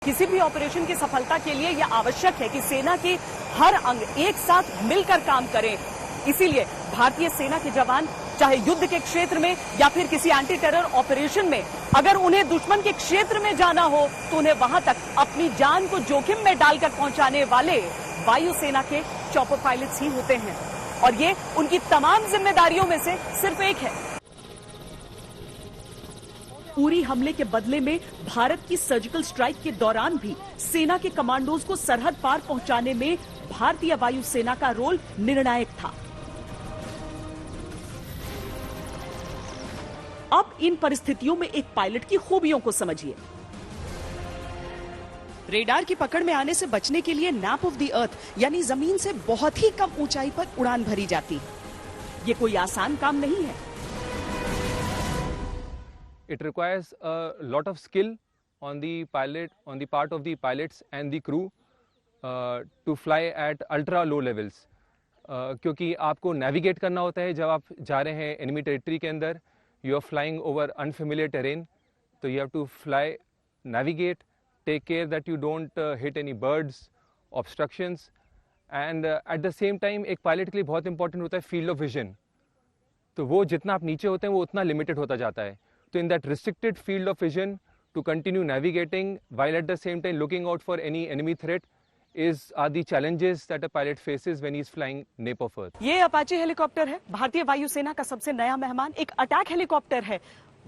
किसी भी ऑपरेशन की सफलता के लिए यह आवश्यक है कि सेना के हर अंग एक साथ मिलकर काम करें। इसीलिए भारतीय सेना के जवान चाहे युद्ध के क्षेत्र में या फिर किसी एंटी टेरर ऑपरेशन में, अगर उन्हें दुश्मन के क्षेत्र में जाना हो तो उन्हें वहां तक अपनी जान को जोखिम में डालकर पहुंचाने वाले वायुसेना के चॉपर पायलट्स ही होते हैं। और ये उनकी तमाम जिम्मेदारियों में से सिर्फ एक है। उरी हमले के बदले में भारत की सर्जिकल स्ट्राइक के दौरान भी सेना के कमांडोज को सरहद पार पहुंचाने में भारतीय वायुसेना का रोल निर्णायक था। अब इन परिस्थितियों में एक पायलट की खूबियों को समझिए। रेडार की पकड़ में आने से बचने के लिए नैप ऑफ द अर्थ यानी जमीन से बहुत ही कम ऊंचाई पर उड़ान भरी जाती है। ये कोई आसान काम नहीं है। It requires a lot of skill on the part of the pilots and the crew to fly at ultra low levels. क्योंकि आपको navigate करना होता है जब आप जा रहे हैं enemy territory के अंदर, you are flying over unfamiliar terrain, तो you have to fly, navigate, take care that you don't hit any birds, obstructions, and at the same time एक pilot के लिए बहुत important होता है field of vision. तो वो जितना आप नीचे होते हैं वो उतना limited होता जाता है। So in that restricted field of vision, to continue navigating while at the same time looking out for any enemy threat are the challenges that a pilot faces when he is flying nape of earth. ये Apache helicopter है, भारतीय वायुसेना का सबसे नया मेहमान। एक attack helicopter है।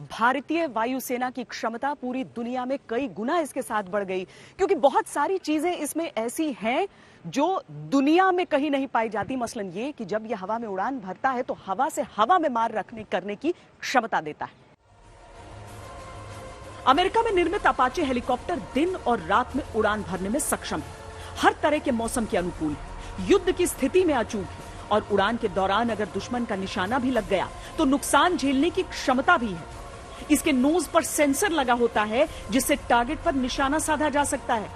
भारतीय वायुसेना की क्षमता पूरी दुनिया में कई गुना इसके साथ बढ़ गई, क्योंकि बहुत सारी चीजें इसमें ऐसी हैं जो दुनिया में कहीं नहीं पाई जाती। मसलन ये कि जब यह हवा में उड़ान भरता है तो हवा से हवा में मार करने की क्षमता देता है। अमेरिका में निर्मित अपाचे हेलीकॉप्टर दिन और रात में उड़ान भरने में सक्षम है, हर तरह के मौसम के अनुकूल, युद्ध की स्थिति में अचूक है और उड़ान के दौरान अगर दुश्मन का निशाना भी लग गया तो नुकसान झेलने की क्षमता भी है। इसके नोज पर सेंसर लगा होता है जिससे टारगेट पर निशाना साधा जा सकता है।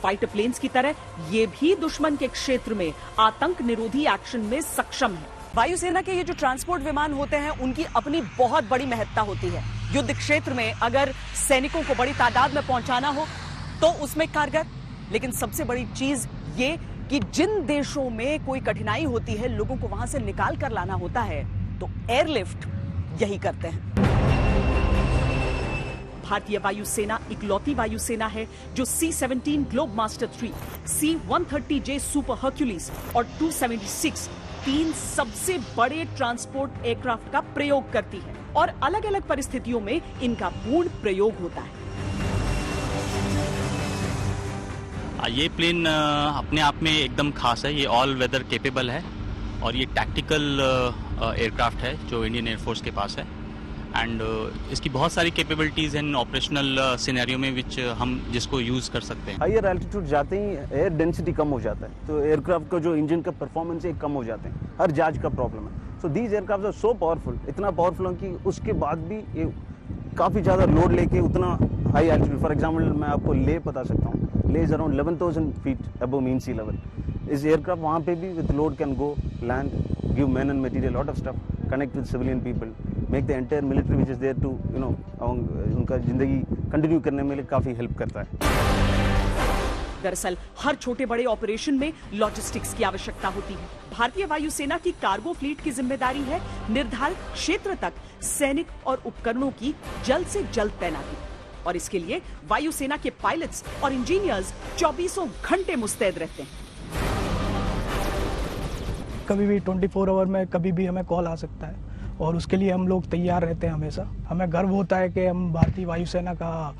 फाइटर प्लेन्स की तरह ये भी दुश्मन के क्षेत्र में आतंक निरोधी एक्शन में सक्षम है। वायुसेना के ये जो ट्रांसपोर्ट विमान होते हैं उनकी अपनी बहुत बड़ी महत्ता होती है। युद्ध क्षेत्र में अगर सैनिकों को बड़ी तादाद में पहुंचाना हो तो उसमें कारगर, लेकिन सबसे बड़ी चीज ये कि जिन देशों में कोई कठिनाई होती है, लोगों को वहां से निकाल कर लाना होता है, तो एयरलिफ्ट यही करते हैं। भारतीय वायुसेना इकलौती वायुसेना है जो C-17 globe master 3, C-130J super Hercules और 276 तीन सबसे बड़े ट्रांसपोर्ट एयरक्राफ्ट का प्रयोग करती है और अलग अलग परिस्थितियों में इनका पूर्ण प्रयोग होता है। ये प्लेन अपने आप में एकदम खास है। ये ऑल वेदर केपेबल है और ये टैक्टिकल एयरक्राफ्ट है जो इंडियन एयरफोर्स के पास है। एंड इसकी बहुत सारी कैपेबिलिटीज हैं ऑपरेशनल सिनेरियो में विच हम जिसको यूज कर सकते हैं। हायर एल्टीट्यूड जाते ही एयर डेंसिटी कम हो जाता है, तो एयरक्राफ्ट का जो इंजन का परफॉर्मेंस है कम हो जाते हैं। हर जहाज का प्रॉब्लम है। So these aircraft are so powerful, इतना पावरफुल है कि उसके बाद भी ये काफ़ी ज़्यादा लोड लेके उतना हाई एल्टीट्यूड, फॉर एग्जाम्पल मैं आपको ले बता सकता हूँ, Leh is around 11,000 feet above mean sea level. इस एयरक्राफ्ट वहाँ पे भी with load can go land, give man and material, lot of stuff, connect with civilian people, make the entire military which is there to उनका जिंदगी continue करने में काफ़ी help करता है। दरअसल हर छोटे बड़े ऑपरेशन में लॉजिस्टिक्स की आवश्यकता होती है। भारतीय वायुसेना की कार्गो फ्लीट की जिम्मेदारी है निर्धारित क्षेत्र तक सैनिक और उपकरणों की जल्द से जल्द तैनाती, और इसके लिए वायुसेना के पायलट्स और इंजीनियर्स 24 घंटे मुस्तैद रहते हैं। कभी भी 24 आवर में कभी भी हमें कॉल आ सकता है और उसके लिए हम लोग तैयार रहते हैं हमेशा। हमें गर्व होता है कि हम भारतीय वायुसेना का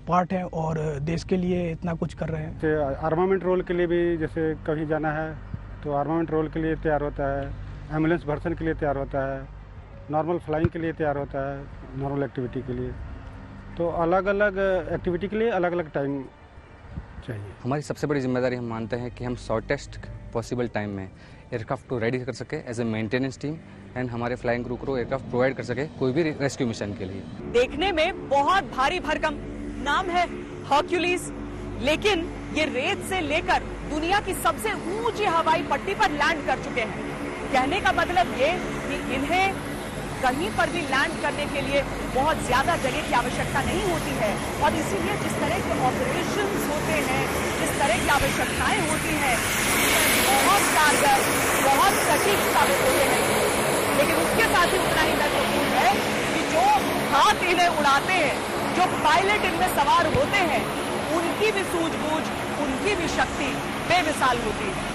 पार्ट हैं और देश के लिए इतना कुछ कर रहे हैं। आर्मामेंट रोल के लिए भी जैसे कहीं जाना है तो आर्मामेंट रोल के लिए तैयार होता है, एम्बुलेंस वर्सन के लिए तैयार होता है, नॉर्मल फ्लाइंग के लिए तैयार होता है, नॉर्मल एक्टिविटी के लिए। तो अलग अलग एक्टिविटी के लिए अलग अलग टाइम चाहिए। हमारी सबसे बड़ी जिम्मेदारी हम मानते हैं कि हम शॉर्टेस्ट पॉसिबल टाइम में एयरक्राफ्ट को रेडी कर सके as a maintenance team, and हमारे फ्लाइंग क्रू को एयरक्राफ्ट प्रोवाइड कर सके कोई भी रेस्क्यू मिशन के लिए। देखने में बहुत भारी भरकम नाम है हर्क्यूलिस, लेकिन ये रेत से लेकर दुनिया की सबसे ऊंची हवाई पट्टी पर लैंड कर चुके हैं। कहने का मतलब ये कि इन्हें कहीं पर भी लैंड करने के लिए बहुत ज्यादा जगह की आवश्यकता नहीं होती है और इसीलिए जिस तरह के ऑपरेशंस होते हैं, जिस तरह की आवश्यकताएं होती हैं, बहुत कारगर, बहुत सटीक साबित होते हैं। लेकिन उसके साथ ही उतना ही महत्वपूर्ण है कि जो हाथ इन्हें उड़ाते हैं, जो पायलट इनमें सवार होते हैं, उनकी भी सूझबूझ, उनकी भी शक्ति बेमिसाल होती है।